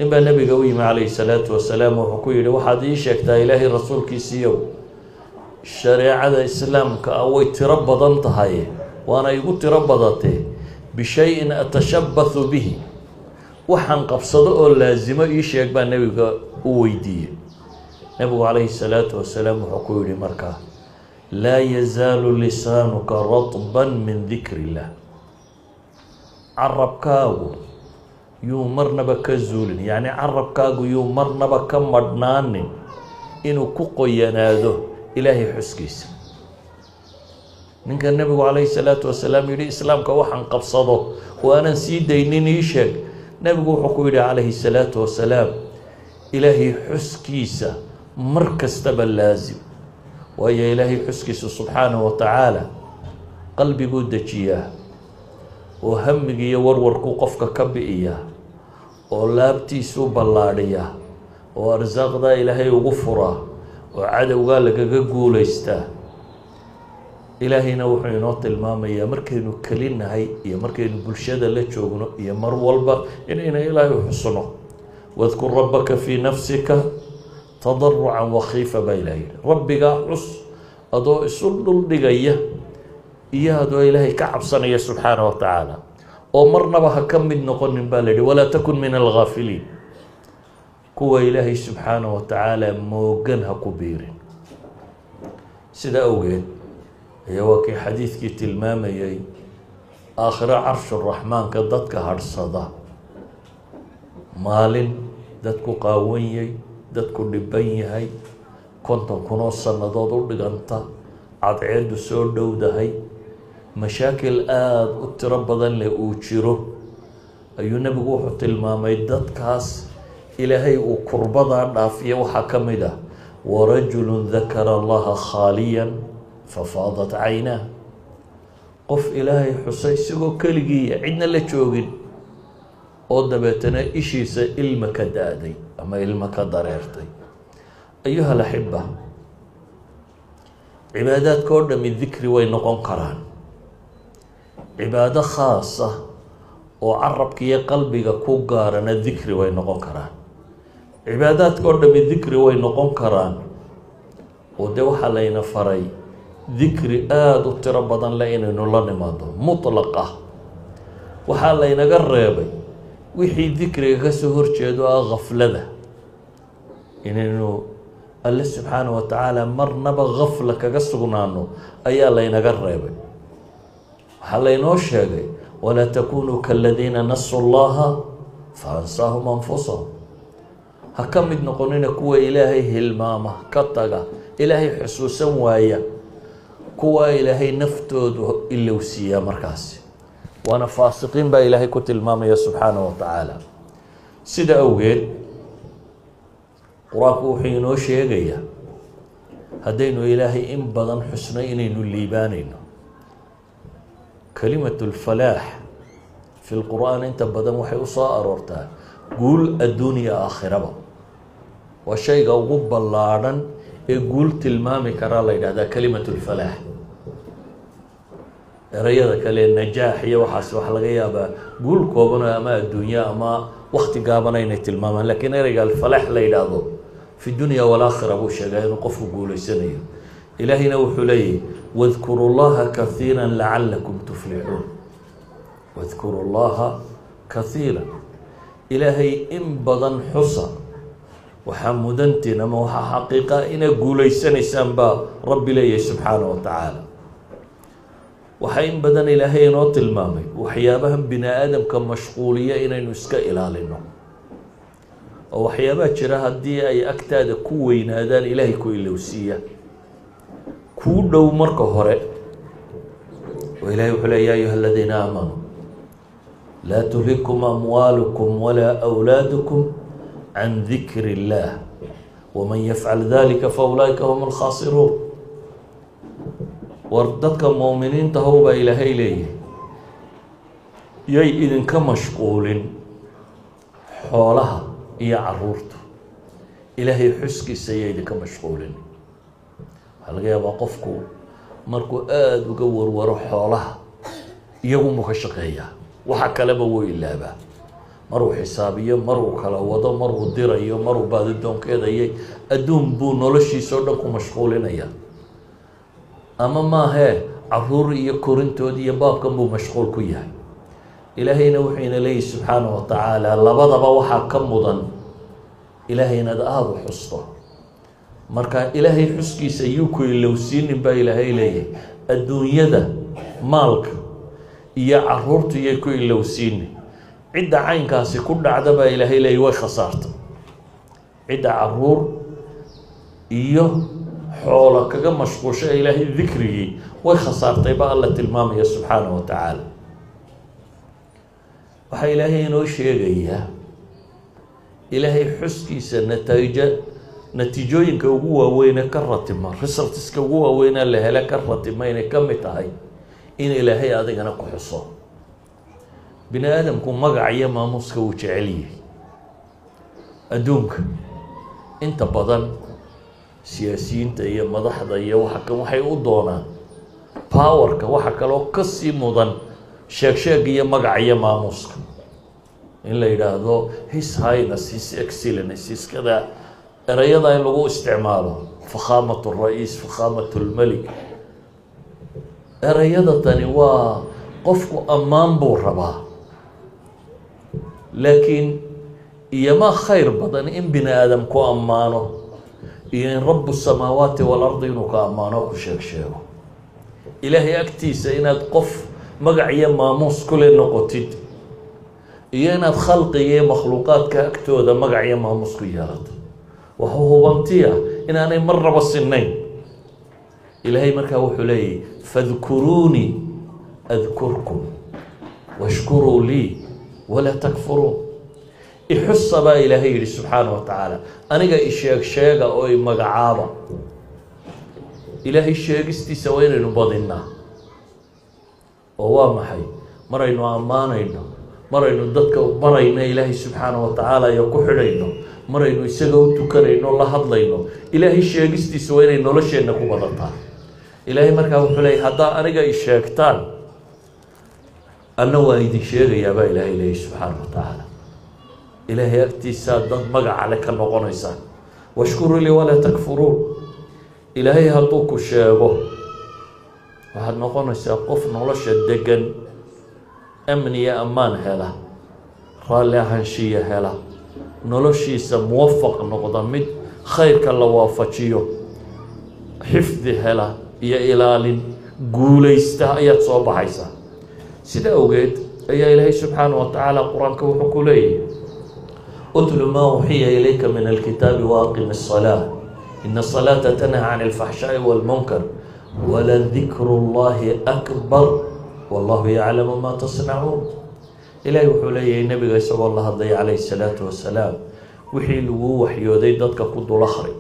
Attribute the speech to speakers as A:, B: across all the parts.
A: نبى نبي قوي عليه الصلاة والسلام وحكوي وحد شكتا إلهي رسول كيسيو الشريعة الإسلام كأوي تربضنت هاي وأنا يقول تربضته بشيء أتشبث به وحن قبصده لازم يشيك بان نبي ويدي نبي عليه الصلاة والسلام حكوي مركا لا يزال لسانك رطبا من ذكر الله عرب كاو يومرنا بكزول يعني عرب كاو يومرنا بكمرنان إنه كوكو ينادو إلهي حسكيس منك النبي عليه الصلاة والسلام يري إسلام كوحن قبصده وأنا نسيت دينيني يشك نبي حكوي عليه الصلاة والسلام إلهي حسكيسة مركز تبل لازم وهي إلهي حسكيسة سبحانه وتعالى قلبي قدك إياه وهمك يورور قفك كبئية ولابتي سوب اللارية وأرزاق ذا إلهي وغفرة وعدو قال لك قول يستا إلهي نوحي نوت المامية مركينو كلينا هاي يا مركينو بلشادة اللي تشوقنو يا مر والبا إننا إلهي حسنه واذكر ربك في نفسك تضرعا وخيفة بإلهي ربك حس أضو إسل الدقية إياه دو إلهي كعب صنية سبحانه وتعالى ومرنا بها كم من نقول من بالدي ولا تكن من الغافلين كو إلهي سبحانه وتعالى موقنها كبير سيدا أوجد يوكي حديث كي تلمامي آخر عرش الرحمن كدتك هرصدا مالين دتكو قاويي دتكو دبيهي كنتم كنو سندادو دغانتا عدعيد سو دودهي مشاكل اتربضا لأوجيرو أيو نبي وحو تلمامي دتكاس إلهي وكربضا نافية وحكمده ورجل ذكر الله خاليا ففاضت عيناه قف إلهي حسي سيقو كلقية عدنا لتشوقين ودبتنا إشيسا إلمك دادي أما إلمك ضريرتي أيها الأحبة عبادات كورنا من ذكر وينقون قران عبادة خاصة وعربك يا قلبك كوغارنا الذكر وينقون قران عبادات كورنا من ذكر وينقون قران ودوحة لينا فري ذكر تربضا لإنه الله نماده مطلقة وحال لينا قريبي وحي ذكري كسهر جيدو غفلة إنه الله سبحانه وتعالى مرنا بغفلة كقصقنانو أيا لينا قريبي وحال لينا الشيء ولا تكونوا كالذين نسوا الله فأنساهم أنفسهم هكم نقولين كوا إلهي هلمامة كتغا إلهي حسوسا وايا كوا إلهي نفتود إلا وسيا مركاسي وانا فاسقين با إلهي كتل المامية سبحانه وتعالى سيدا أوغيل قراكو حينو شيغيا هدينو إلهي إن بدن حسنين الليبانين كلمة الفلاح في القرآن انت بدن وحي أصائر ورتها قول الدنيا آخرة والشيء قوب اللارن يقول تلمامي كرالي هذا كلمة الفلاح رياضة كلي النجاح هي وحاس وحلقية قول كوبنا أما الدنيا أما وقت قابنا ينتلماما لكن رجال الفلاح ليلادو في الدنيا والآخرة أبو شجاع نقف وقول السنة إلهي نوح لي واذكروا الله كثيرا لعلكم تفلحون واذكروا الله كثيرا إلهي إن بدن حصى وحمدنتنا ما حقيقة إن قول السنة سنبا ربي لي سبحانه وتعالى وحين بدن إلهي نوت المامي وحيابهم بنا آدم كمشغولية إن نسكا إلى لنا وحيابات شراها دي أي أكتاد كوين هذان إلهي كوي اللوسية كودو مركه هراء وإلهي وحلى يا أيها الذين آمنوا لا تلهكم أموالكم ولا أولادكم عن ذكر الله ومن يفعل ذلك فأولئك هم الخاسرون وردتك المؤمنين تهوبا إلهي ليه يي إذن كمشغول حولها هي عرورته إلهي حسكي السيد كمشغول هل يا وقفكو مركو آد وقور وروح حولها يوم مكشقية وحكى لبوي إلا با maruu xisaabiyo maruu kala wado maruu dirayo maruu baadidoonkeedayay adduun buu noloshiisoo dhan ku mashquulinaya ama maahee caruur iyo korintood iyo baabkan buu mashquul ku yahay ilaahayna wuxuu ina leeyahy subxaanahu wa tacaala labadaba waxaa ka mudan ilaahay inaad aada u xusto marka ilaahay xuskiisa yuu ku ilowsiinin baa ilaahay leeyahay adduunyada maalka iyo caruurtu iyay ku ilowsiinin cidda caynkaasi ku dhacda baa ilaahay leeyahy way khasaartay cidda caruur iyo xoolo kaga mashquusha ilaahay dikrigii way khasaartay baa alla tilmaamaya subxaanahu wa tacaala waxaa ilaahay inoo sheegayaa ilaahay xuskiisa natiijooyinka ugu waaweyne ka ratima resultska ugu waaweynee la hele ka ratima inay ka mid tahay in ilaahay adigana ku xuso bini aadamku magac iyo maamuuska uu jecel yahay adduunka inta badan siyaasiyiinta iyo madaxda iyo waxay u doonaan powerka waxa kaloo kasii mudan sheeg iyo magac iyo maamuuska in la yidhaahdo his highness his excellence iskada erayada in lagu isticmaalo fakhaamatu الرئيس fakhaamatu الmelik erayada tani waa qofku ammaan buu rabaa laakiin iyomaa khayr badan in bini aadam ku ammaano iyo in rabu الsamaawaati waalardi inuu ka ammaano ku sheego ilaahay agtiisa inaad qof magac iyo maamuus kule noqotid iyo inaad khalqiga iyo makhluuqaadka agtooda magac iyo maamuus ku yeelato waxa hubantiya inaanay marnaba sinayn ilaahay markaa wuxuu leeyahy fadkuruunii adkurkum washkuruu lii walaa takfuruun ixusa baa ilaahay yihi subxaanahu wa tacaala aniga sheega oo magacaaba ilaahay sheegistiisa waa inaynu badinaa oo waa maxay maraynu ammaanayno maraynu dadka barayno ilaahay subxaanahu wa tacaala iyo ku xidhayno maraynu isaga u tukanayno la hadlayno ilaahay sheegistiisa waa inay nolosheenna ku badataa ilaahay markaa wuxuu leeyahy haddaa aniga i sheegtaan anna waa idin sheegayaa baa ilaahay leeyahy subxaanahu wa tacaala ilaahay agtiisaa dad magaca le ka noqonaysaan washkuruu lii walaa takfuruun ilaahay hadduu ku sheego waxaad noqonaysaa qof nolosha degan amniya ammaan hela raalli ahaanshiya hela noloshiisa muwafaq noqda mid khayrka la waafajiyo xifdi hela iyo ilaalin guulaysta ayaad soo baxaysaa sida awgeed ayaa ilaahay subxaanahu wa tacaala qur-aanka wuxuu ku leeyahay utlu maa uxiya ilayka min alkitaabi waaqimi الصalaaة ina الصalaaةa tanhaa can اlfaxshaaءi wاlmunkar waladikru اllahi akbar wallahu yaclamu ma tasnacuun ilaahay wuxuu leeyahay nebiga isagoo la hadlaya calayhi الsalaatu wasalaam wixii lagu waxyooday dadka ku dul akhri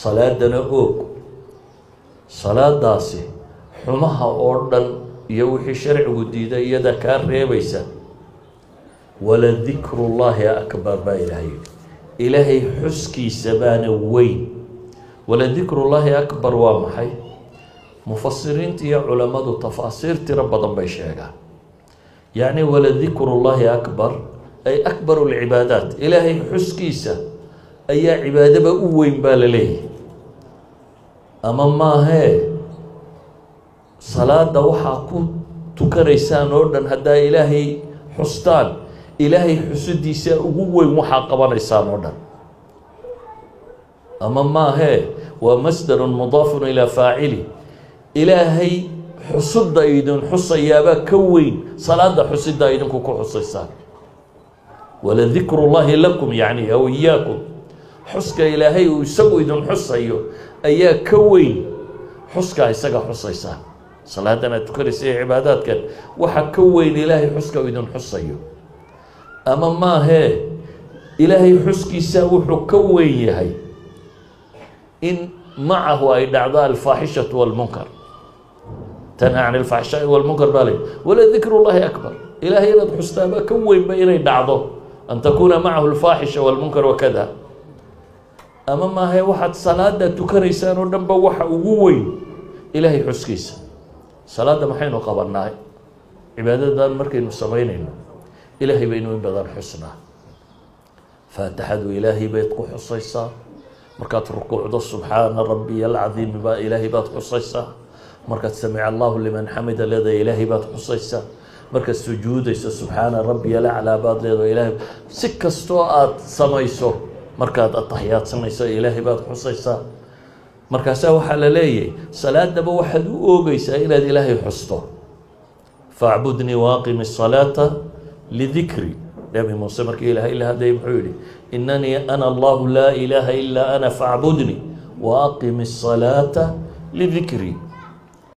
A: salaadana oog salaadaasi xumaha oo dhan iyo wixii sharcigu diiday iyada kaa reebaysa waladikru llahi akbar baa ilaahay ilaahay xuskiisa baana weyn waladikru llahi akbar waa maxay mufasiriinta iyo culamadu tafaasiir tiro badan bay sheegaan yacni waladikru llahi akbar ay akbaru lcibaadaat ilaahay xuskiisa ayaa cibaadaba u weyn baa la leeyahay ama maahee salaada waxaa ku tukanaysaan oo dhan haddaa ilaahay xustaan ilaahay xusidiisa ugu weyn waxaa qabanaysaan oo dhan ama maahee waa masdarun mudaafun ilaa faacili ilaahay xusida idin xusayaabaa ka weyn salaada xusida idinku ku xusaysaan waladikru llahi lakum yacni aw iyaakum xuska ilaahay uu isagu idin xusayo ayaa ka weyn xuskaa isaga xusaysaan salaadan aad tukanaysa ee cibaadaadkan waxaa ka weyn ilaahay xuska uu idin xusayo ama maahee ilaahay xuskiisa wuxuu ka weyn yahay in macahu ay dhacdo alfaaxishatu walmunkar tanhaa can alfaxshaa'i walmunkar baa lay waladikru llahi akbar ilaahay inaad xustaabaa ka weynba inay dhacdo an takuuna macahu alfaaxisha walmunkar wakada ama maahae waxaad salaada tukanaysaan oo dhan ba waxa ugu weyn ilaahay xuskiisa salaada maxaynu qabanahay cibaadadan markaynu samaynayno إلهي بينو بدن حسنا فاتحد إلهي بيتكو حصيصا مركات الركوع ده سبحان ربي العظيم با إلهي بات حصيصا مركات سمع الله لمن حمد لدى إلهي بات حصيصا مركز سجود سبحان ربي الأعلى بات لدى إلهي سكستوات سميسو مركات التحيات سميسو إلهي بات حصيصا مركز وحل لي صلاة دبا وحد أوغيسا إلى إلهي حصته فاعبدني واقم الصلاة لذكري نبي موسى مركي إله إلا هذا يبحولي إنني أنا الله لا إله إلا أنا فاعبدني وأقم الصلاة لذكري